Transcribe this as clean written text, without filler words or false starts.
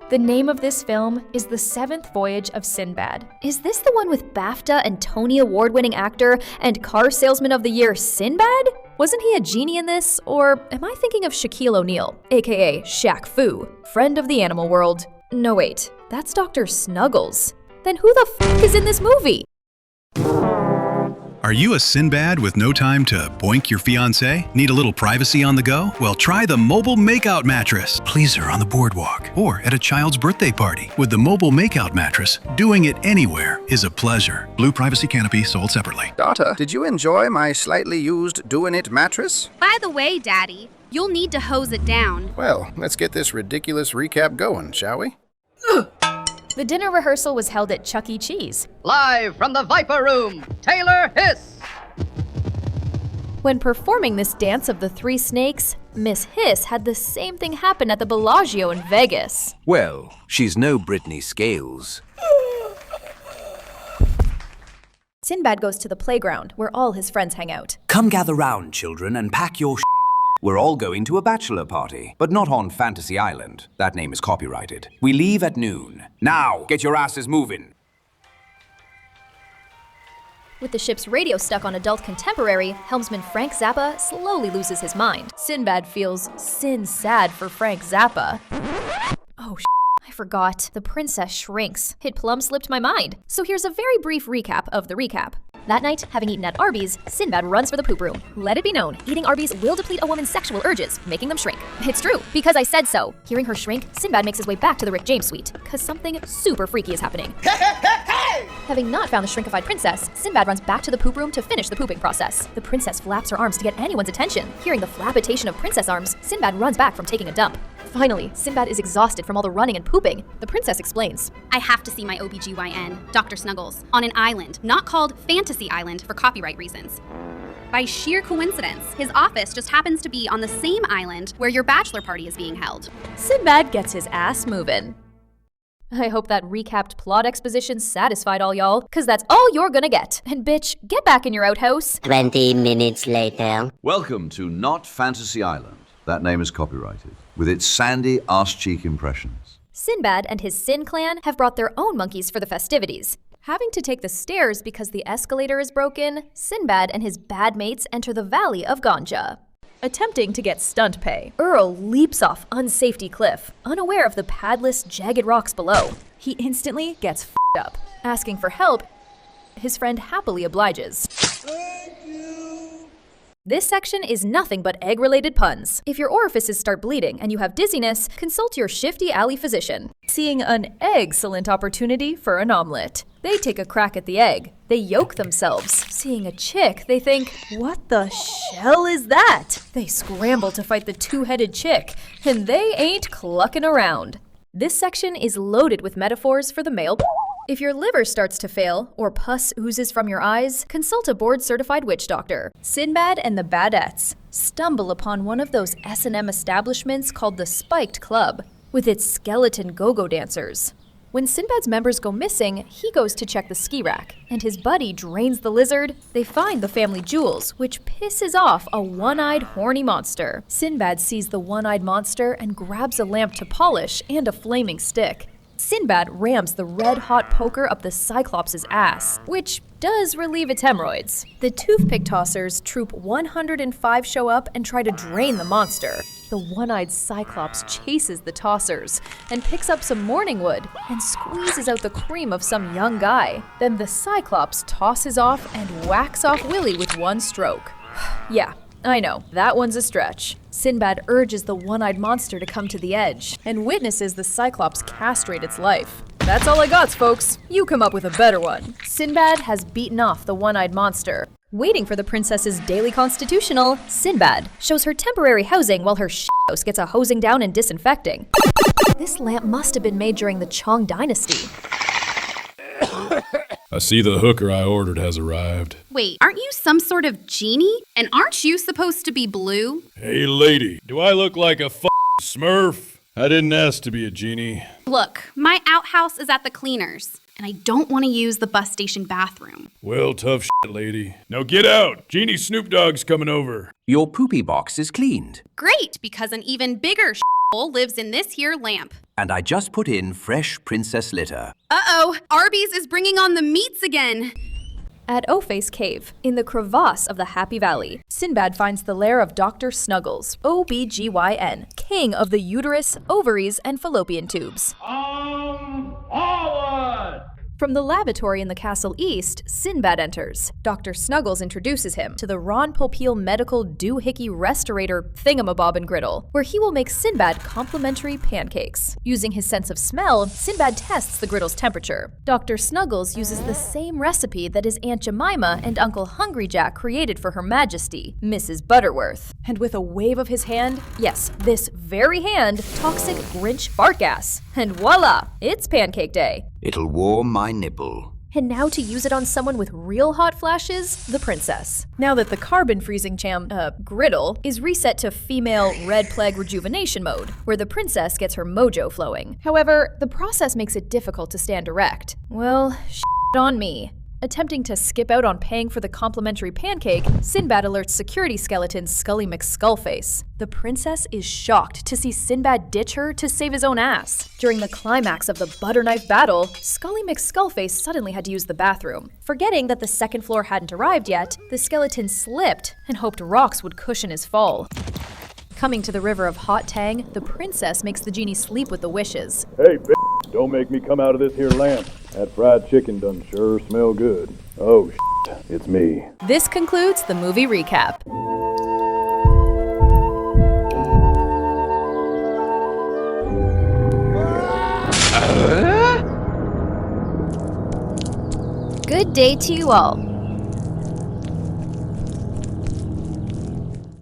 The name of this film is The 7th Voyage of Sinbad. Is this the one with BAFTA and Tony Award-winning actor and car salesman of the year Sinbad? Wasn't he a genie in this? Or am I thinking of Shaquille O'Neal, aka Shaq Fu, friend of the animal world? No wait, that's Dr. Snuggles. Then who the f*** is in this movie? Are you a Sinbad with no time to boink your fiancé? Need a little privacy on the go? Well, try the mobile makeout mattress. Please her on the boardwalk or at a child's birthday party. With the mobile makeout mattress, doing it anywhere is a pleasure. Blue privacy canopy sold separately. Daughter, did you enjoy my slightly used Doin' It mattress? By the way, Daddy, you'll need to hose it down. Well, let's get this ridiculous recap going, shall we? The dinner rehearsal was held at Chuck E. Cheese. Live from the Viper Room, Taylor Hiss! When performing this dance of the three snakes, Miss Hiss had the same thing happen at the Bellagio in Vegas. Well, she's no Britney Scales. Sinbad goes to the playground, where all his friends hang out. Come gather round, children, and pack your We're all going to a bachelor party, but not on Fantasy Island. That name is copyrighted. We leave at noon. Now, get your asses moving. With the ship's radio stuck on adult contemporary, helmsman Frank Zappa slowly loses his mind. Sinbad feels sin-sad for Frank Zappa. Oh, I forgot. The princess shrinks. It plumb slipped my mind. So here's a very brief recap of the recap. That night, having eaten at Arby's, Sinbad runs for the poop room. Let it be known, eating Arby's will deplete a woman's sexual urges, making them shrink. It's true, because I said so. Hearing her shrink, Sinbad makes his way back to the Rick James suite, because something super freaky is happening. Having not found the shrinkified princess, Sinbad runs back to the poop room to finish the pooping process. The princess flaps her arms to get anyone's attention. Hearing the flapitation of princess arms, Sinbad runs back from taking a dump. Finally, Sinbad is exhausted from all the running and pooping. The princess explains. I have to see my OBGYN, Dr. Snuggles, on an island, not called Fantasy Island for copyright reasons. By sheer coincidence, his office just happens to be on the same island where your bachelor party is being held. Sinbad gets his ass moving. I hope that recapped plot exposition satisfied all y'all, cause that's all you're gonna get. And bitch, get back in your outhouse. 20 minutes later. Welcome to Not Fantasy Island. That name is copyrighted, with its sandy arse-cheek impressions. Sinbad and his Sin clan have brought their own monkeys for the festivities. Having to take the stairs because the escalator is broken, Sinbad and his bad mates enter the Valley of Ganja. Attempting to get stunt pay, Earl leaps off unsafety cliff, unaware of the padless, jagged rocks below. He instantly gets f***ed up. Asking for help, his friend happily obliges. This section is nothing but egg-related puns. If your orifices start bleeding and you have dizziness, consult your shifty alley physician. Seeing an excellent opportunity for an omelet. They take a crack at the egg. They yolk themselves. Seeing a chick, they think, what the shell is that? They scramble to fight the two-headed chick, and they ain't clucking around. This section is loaded with metaphors for the male. If your liver starts to fail, or pus oozes from your eyes, consult a board-certified witch doctor. Sinbad and the Badettes stumble upon one of those S&M establishments called the Spiked Club, with its skeleton go-go dancers. When Sinbad's members go missing, he goes to check the ski rack, and his buddy drains the lizard. They find the family jewels, which pisses off a one-eyed horny monster. Sinbad sees the one-eyed monster and grabs a lamp to polish and a flaming stick. Sinbad rams the red-hot poker up the Cyclops' ass, which does relieve its hemorrhoids. The toothpick tossers, Troop 105, show up and try to drain the monster. The one-eyed Cyclops chases the tossers and picks up some morning wood and squeezes out the cream of some young guy. Then the Cyclops tosses off and whacks off Willy with one stroke. Yeah, I know, that one's a stretch. Sinbad urges the one-eyed monster to come to the edge and witnesses the Cyclops castrate its life. That's all I got, folks. You come up with a better one. Sinbad has beaten off the one-eyed monster. Waiting for the princess's daily constitutional, Sinbad shows her temporary housing while her house gets a hosing down and disinfecting. This lamp must have been made during the Chong dynasty. I see the hooker I ordered has arrived. Wait, aren't you some sort of genie? And aren't you supposed to be blue? Hey lady, do I look like a smurf? I didn't ask to be a genie. Look, my outhouse is at the cleaners, and I don't want to use the bus station bathroom. Well, tough shit, lady. Now get out! Genie Snoop Dogg's coming over. Your poopy box is cleaned. Great, because an even bigger lives in this here lamp. And I just put in fresh princess litter. Uh-oh, Arby's is bringing on the meats again. At O-Face Cave, in the crevasse of the Happy Valley, Sinbad finds the lair of Dr. Snuggles, OBGYN, king of the uterus, ovaries, and fallopian tubes. Forward! From the lavatory in the castle east, Sinbad enters. Dr. Snuggles introduces him to the Ron Popeil Medical Doohickey Restorator Thingamabob Griddle, where he will make Sinbad complimentary pancakes. Using his sense of smell, Sinbad tests the griddle's temperature. Dr. Snuggles uses the same recipe that his Aunt Jemima and Uncle Hungry Jack created for Her Majesty, Mrs. Butterworth. And with a wave of his hand, yes, this very hand, toxic Grinch fart gas. And voila, it's pancake day. It'll warm my nipple. And now to use it on someone with real hot flashes, the princess. Now that the carbon freezing griddle is reset to female red plague rejuvenation mode, where the princess gets her mojo flowing. However, the process makes it difficult to stand erect. Well, shit on me. Attempting to skip out on paying for the complimentary pancake, Sinbad alerts security skeleton Scully McSkullface. The princess is shocked to see Sinbad ditch her to save his own ass. During the climax of the butter knife battle, Scully McSkullface suddenly had to use the bathroom. Forgetting that the second floor hadn't arrived yet, the skeleton slipped and hoped rocks would cushion his fall. Coming to the river of Hot Tang, the princess makes the genie sleep with the wishes. Hey, don't make me come out of this here lamp. That fried chicken done sure smell good. Oh, it's me. This concludes the movie recap. Good day to you all.